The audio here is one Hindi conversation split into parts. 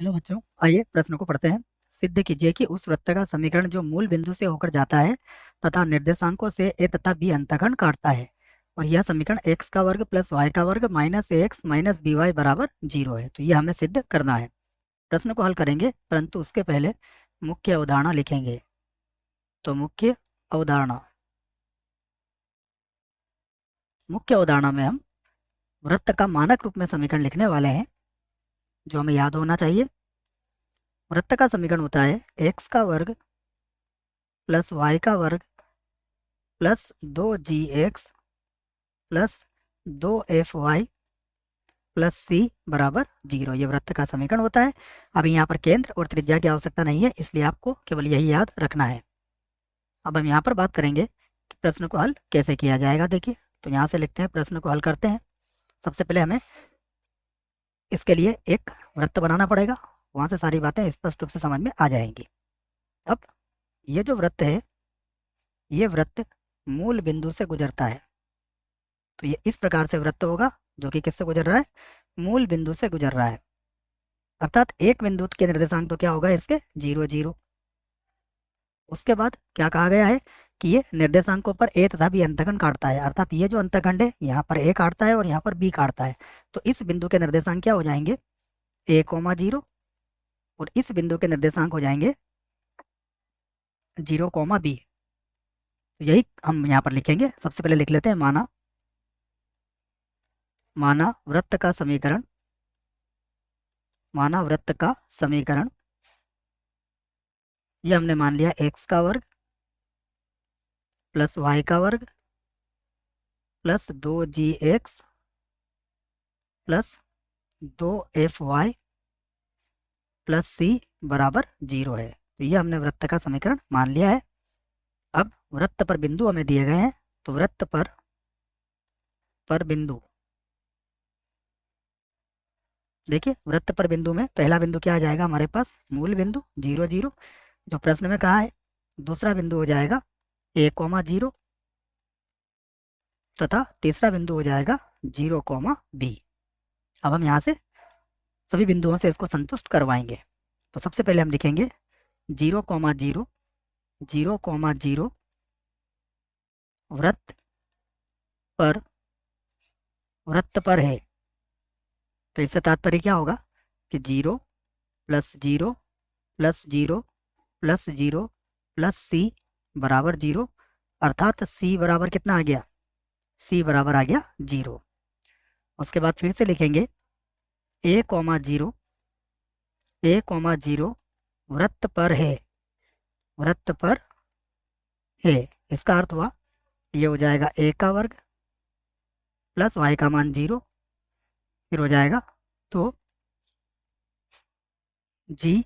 हेलो बच्चों, आइए प्रश्न को पढ़ते हैं। सिद्ध कीजिए कि उस वृत्त का समीकरण जो मूल बिंदु से होकर जाता है तथा निर्देशांकों से ए तथा बी अंतःखंड काटता है और यह समीकरण एक्स का वर्ग प्लस वाई का वर्ग माइनस ए एक्स माइनस बी वाई बराबर 0 है। तो यह हमें सिद्ध करना है। प्रश्न को हल करेंगे, परंतु उसके पहले मुख्य अवधारणा लिखेंगे। तो मुख्य अवधारणा में हम वृत्त का मानक रूप में समीकरण लिखने वाले हैं, जो हमें याद होना चाहिए। वृत्त का समीकरण होता है एक्स का वर्ग प्लस वाई का वर्ग plus 2g(x) plus 2f(y) plus सी बराबर 0। ये वृत्त का समीकरण होता है। अब यहाँ पर केंद्र और त्रिज्या की आवश्यकता नहीं है, इसलिए आपको केवल यही याद रखना है। अब हम यहाँ पर बात करेंगे कि प्रश्न को हल कैसे किया जाएगा। देखिए, तो यहाँ से लिखते हैं, प्रश्न को हल करते हैं। सबसे पहले हमें इसके लिए एक वृत्त बनाना पड़ेगा, वहाँ से सारी बातें स्पष्ट रूप से समझ में आ जाएंगी। अब ये जो वृत्त है, ये वृत्त मूल बिंदु से गुजरता है। तो ये इस प्रकार से वृत्त होगा, जो कि किससे गुजर रहा है? मूल बिंदु से गुजर रहा है। अर्थात एक बिंदु के निर्देशांक तो क्या होगा इसके? 0 0। उसके बाद क्या कहा गया है कि ये निर्देशांकों पर ए तथा बी अंतःखंड काटता है। अर्थात ये जो अंतःखंड है, यहाँ पर ए काटता है और यहाँ पर बी काटता है। तो इस बिंदु के निर्देशांक क्या हो जाएंगे? ए कोमा 0। और इस बिंदु के निर्देशांक हो जाएंगे 0 कोमा बी। तो यही हम यहाँ पर लिखेंगे। सबसे पहले लिख लेते हैं, माना माना वृत्त का समीकरण, माना वृत्त का समीकरण, ये हमने मान लिया एक्स का वर्ग प्लस वाई का वर्ग plus 2g(x) plus 2f(y) plus सी बराबर 0 है। तो ये हमने वृत्त का समीकरण मान लिया है। अब वृत्त पर बिंदु हमें दिए गए हैं, तो वृत्त पर बिंदु, देखिए वृत्त पर बिंदु में पहला बिंदु क्या आ जाएगा हमारे पास? मूल बिंदु 0 0, जो प्रश्न में कहा है। दूसरा बिंदु हो जाएगा ए कोमा 0 तथा तीसरा बिंदु हो जाएगा 0 कोमा बी। अब हम यहाँ से सभी बिंदुओं से इसको संतुष्ट करवाएंगे। तो सबसे पहले हम लिखेंगे 0 कोमा 0 0 कोमा 0 वृत्त पर है। तो इससे तात्पर्य क्या होगा कि 0 प्लस 0 प्लस 0 प्लस 0 प्लस सी बराबर 0। अर्थात सी बराबर कितना आ गया? सी बराबर आ गया 0। उसके बाद फिर से लिखेंगे ए कोमा 0 ए कोमा 0 वृत्त पर है, वृत्त पर है। इसका अर्थ हुआ ये हो जाएगा ए का वर्ग प्लस वाई का मान 0, फिर हो जाएगा तो जी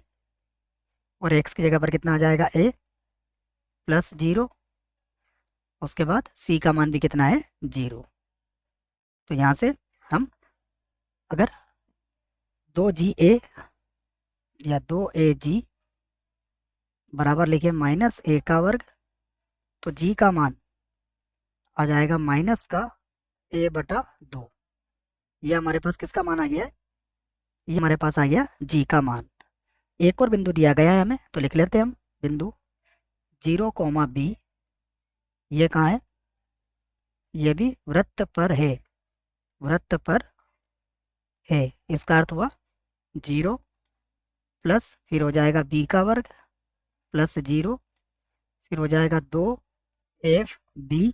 और एक्स की जगह पर कितना आ जाएगा? ए प्लस 0। उसके बाद सी का मान भी कितना है? 0। तो यहाँ से हम अगर 2g(a) या 2a(g) बराबर लिखे माइनस ए का वर्ग, तो g का मान आ जाएगा माइनस का a बटा 2। ये हमारे पास किसका मान आ गया है? ये हमारे पास आ गया g का मान। एक और बिंदु दिया गया है हमें, तो लिख लेते हैं हम बिंदु 0 कोमा बी। ये कहाँ है? ये भी वृत्त पर है, वृत्त पर है। इसका अर्थ हुआ 0 प्लस फिर हो जाएगा बी का वर्ग प्लस 0, फिर हो जाएगा 2f(b)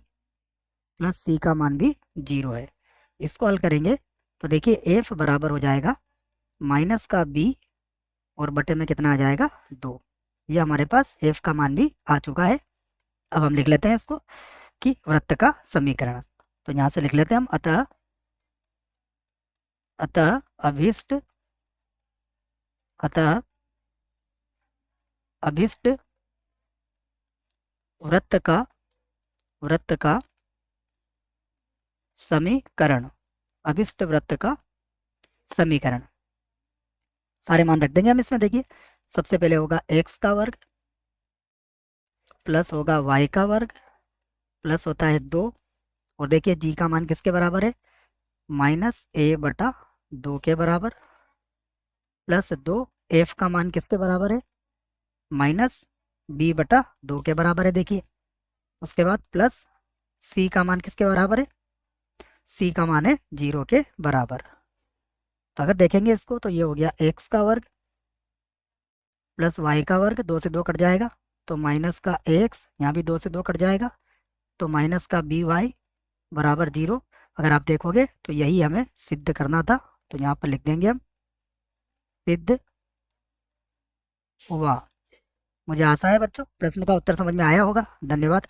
प्लस सी का मान भी 0 है। इसको हल करेंगे तो देखिए f बराबर हो जाएगा माइनस का b और बटे में कितना आ जाएगा? 2। ये हमारे पास f का मान भी आ चुका है। अब हम लिख लेते हैं इसको कि वृत्त का समीकरण। तो यहाँ से लिख लेते हैं हम, अतः अतः अभिष्ट अतः अभिष्ट वृत्त का समीकरण, अभिष्ट वृत्त का समीकरण। सारे मान रख देंगे हम इसमें। देखिए सबसे पहले होगा एक्स का वर्ग प्लस होगा वाई का वर्ग प्लस होता है 2, और देखिए जी का मान किसके बराबर है? माइनस ए बटा 2 के बराबर प्लस 2 एफ का मान किसके बराबर है, -b/2 के बराबर है, देखिए। उसके बाद प्लस सी का मान किसके बराबर है, सी का मान है 0 के बराबर। तो अगर देखेंगे इसको तो ये हो गया एक्स का वर्ग प्लस वाई का वर्ग, 2 से 2 कट जाएगा, तो माइनस का एक्स, यहाँ भी 2 से 2 कट जाएगा, तो माइनस का बी वाई बराबर 0। अगर आप देखोगे तो यही हमें सिद्ध करना था, तो यहाँ पर लिख देंगे हम सिद्ध हुआ। मुझे आशा है बच्चों प्रश्न का उत्तर समझ में आया होगा। धन्यवाद।